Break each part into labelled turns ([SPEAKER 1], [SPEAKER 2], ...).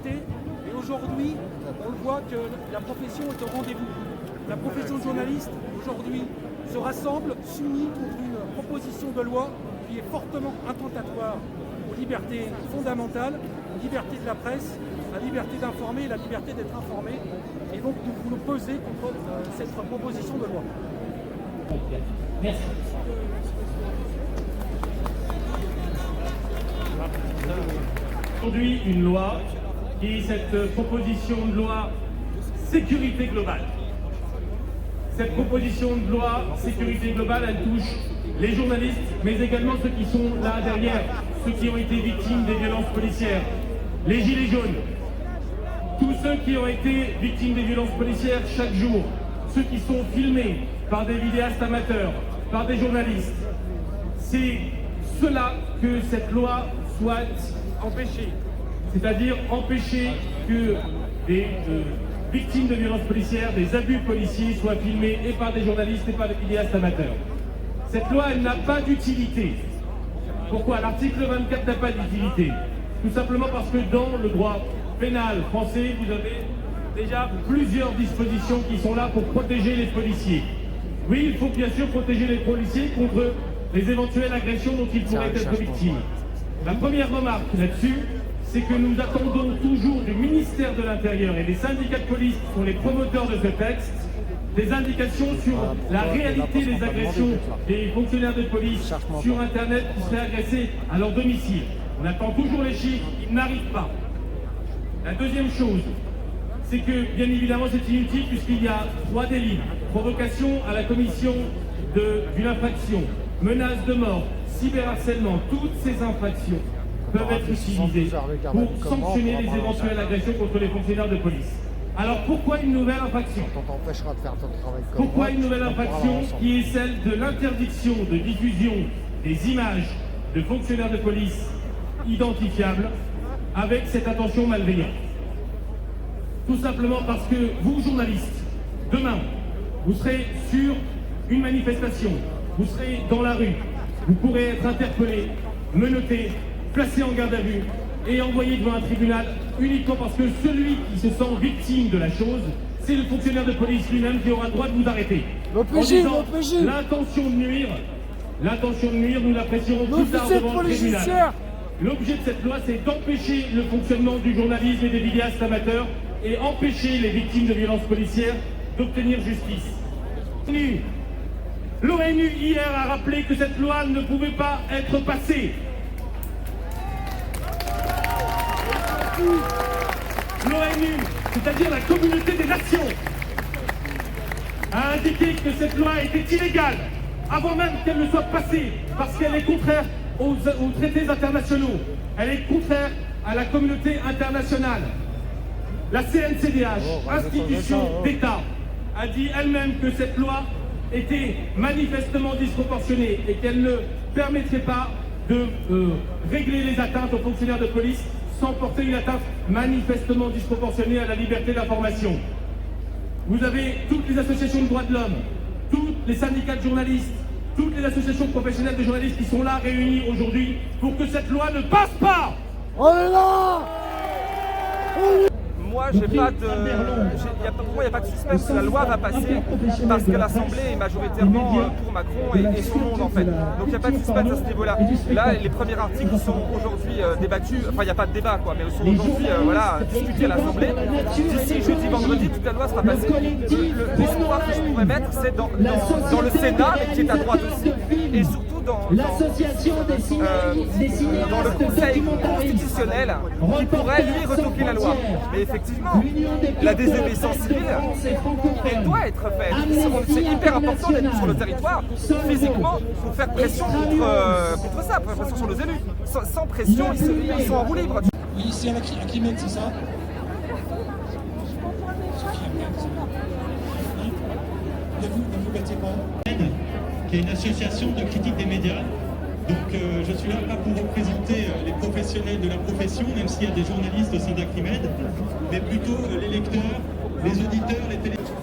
[SPEAKER 1] liberté. Et aujourd'hui, on voit que la profession est au rendez-vous. La profession de journaliste, aujourd'hui, se rassemble, s'unit contre une proposition de loi qui est fortement attentatoire aux libertés fondamentales, la liberté de la presse, la liberté d'informer et la liberté d'être informé. Et donc, nous voulons peser contre cette proposition de loi.
[SPEAKER 2] Merci. Aujourd'hui, une loi qui est cette proposition de loi sécurité globale. Cette proposition de loi sécurité globale, elle touche les journalistes, mais également ceux qui sont là derrière, ceux qui ont été victimes des violences policières, les gilets jaunes, tous ceux qui ont été victimes des violences policières chaque jour, ceux qui sont filmés par des vidéastes amateurs, par des journalistes. C'est cela que cette loi soit empêchée, c'est-à-dire empêcher que des victimes de violences policières, des abus policiers soient filmés et par des journalistes et par des vidéastes amateurs. Cette loi, elle n'a pas d'utilité. Pourquoi? L'article 24 n'a pas d'utilité. Tout simplement parce que dans le droit pénal français, vous avez déjà plusieurs dispositions qui sont là pour protéger les policiers. Oui, il faut bien sûr protéger les policiers contre les éventuelles agressions dont ils pourraient être victimes. La première remarque là-dessus, c'est que nous attendons toujours du ministère de l'Intérieur et des syndicats de police qui sont les promoteurs de ce texte, des indications sur la réalité des agressions des fonctionnaires de police sur Internet qui seraient agressés à leur domicile. On attend toujours les chiffres, ils n'arrivent pas. La deuxième chose, c'est que bien évidemment c'est inutile puisqu'il y a 3 délits. Provocation à la commission d'une infraction, menace de mort, cyberharcèlement, toutes ces infractions peuvent être utilisées pour sanctionner les éventuelles agressions contre les fonctionnaires de police. Alors pourquoi une nouvelle infraction? Pourquoi une nouvelle infraction qui est celle de l'interdiction de diffusion des images de fonctionnaires de police identifiables avec cette intention malveillante? Tout simplement parce que vous, journalistes, demain, vous serez sur une manifestation, vous serez dans la rue, vous pourrez être interpellé, menotté, placé en garde à vue et envoyé devant un tribunal uniquement parce que celui qui se sent victime de la chose, c'est le fonctionnaire de police lui-même qui aura le droit de vous arrêter. L'intention de nuire, nous l'apprécierons plus tard devant le tribunal. L'objet de cette loi, c'est d'empêcher le fonctionnement du journalisme et des vidéastes amateurs et empêcher les victimes de violences policières d'obtenir justice. L'ONU hier a rappelé que cette loi ne pouvait pas être passée. L'ONU, c'est-à-dire la communauté des nations, a indiqué que cette loi était illégale avant même qu'elle ne soit passée parce qu'elle est contraire aux traités internationaux. Elle est contraire à la communauté internationale. La CNCDH, institution d'État, a dit elle-même que cette loi était manifestement disproportionnée et qu'elle ne permettrait pas de régler les atteintes aux fonctionnaires de police sans porter une atteinte manifestement disproportionnée à la liberté d'information. Vous avez toutes les associations de droits de l'homme, tous les syndicats de journalistes, toutes les associations professionnelles de journalistes qui sont là réunies aujourd'hui pour que cette loi ne passe pas.
[SPEAKER 3] On est là.
[SPEAKER 4] Moi, pour moi, il n'y a pas de suspense. La loi va passer parce que l'Assemblée est majoritairement pour Macron et son monde, en fait. Donc, il n'y a pas de suspense à ce niveau-là. Là, les premiers articles sont aujourd'hui débattus. Enfin, il n'y a pas de débat, quoi, mais ils sont aujourd'hui discutés à l'Assemblée. D'ici jeudi, vendredi, toute la loi sera passée. L'espoir que je pourrais mettre, c'est dans le Sénat, mais qui est à droite aussi, et surtout dans le Conseil constitutionnel qui pourrait, lui, retoquer la loi. Mais effectivement, la désobéissance civile, elle doit être faite. C'est hyper important d'être sur le territoire physiquement pour faire pression contre ça, pour faire pression sur les élus. Sans pression, ils sont en roue libre.
[SPEAKER 5] Oui, ici à Climette, c'est ça? Ne vous battez pas. Qui est une association de critique des médias. Donc je suis là pas pour représenter les professionnels de la profession, même s'il y a des journalistes au sein d'Acrimed, mais plutôt les lecteurs, les auditeurs, les téléspectateurs.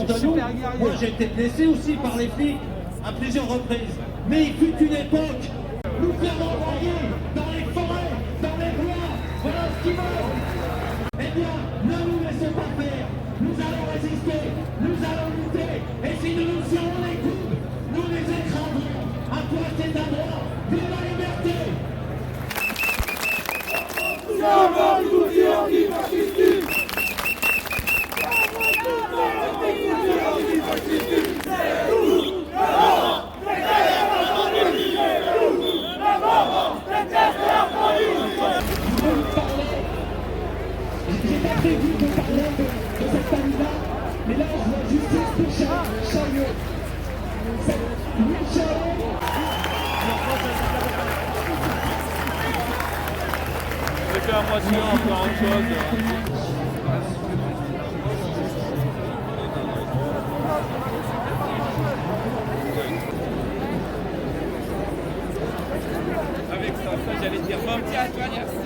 [SPEAKER 3] d'entre nous. Moi, j'ai été blessé aussi par les flics à plusieurs reprises. Mais il fut une époque, nous faire envoyer dans les forêts, dans les bois, voilà ce qu'ils veulent. Eh bien, ne nous laissez pas faire. Nous allons résister, nous allons lutter. Et si nous nous serrons les coudes, nous les écraserons. À toi, c'est un droit. Vive la liberté.
[SPEAKER 6] J'ai pas prévu de parler de cette famille-là, mais là on voit justice pour Chaillot. Louis Chaillot.
[SPEAKER 7] J'ai fait à moitié encore autre chose. Avec ça, j'allais dire bon, tiens, toi, merci.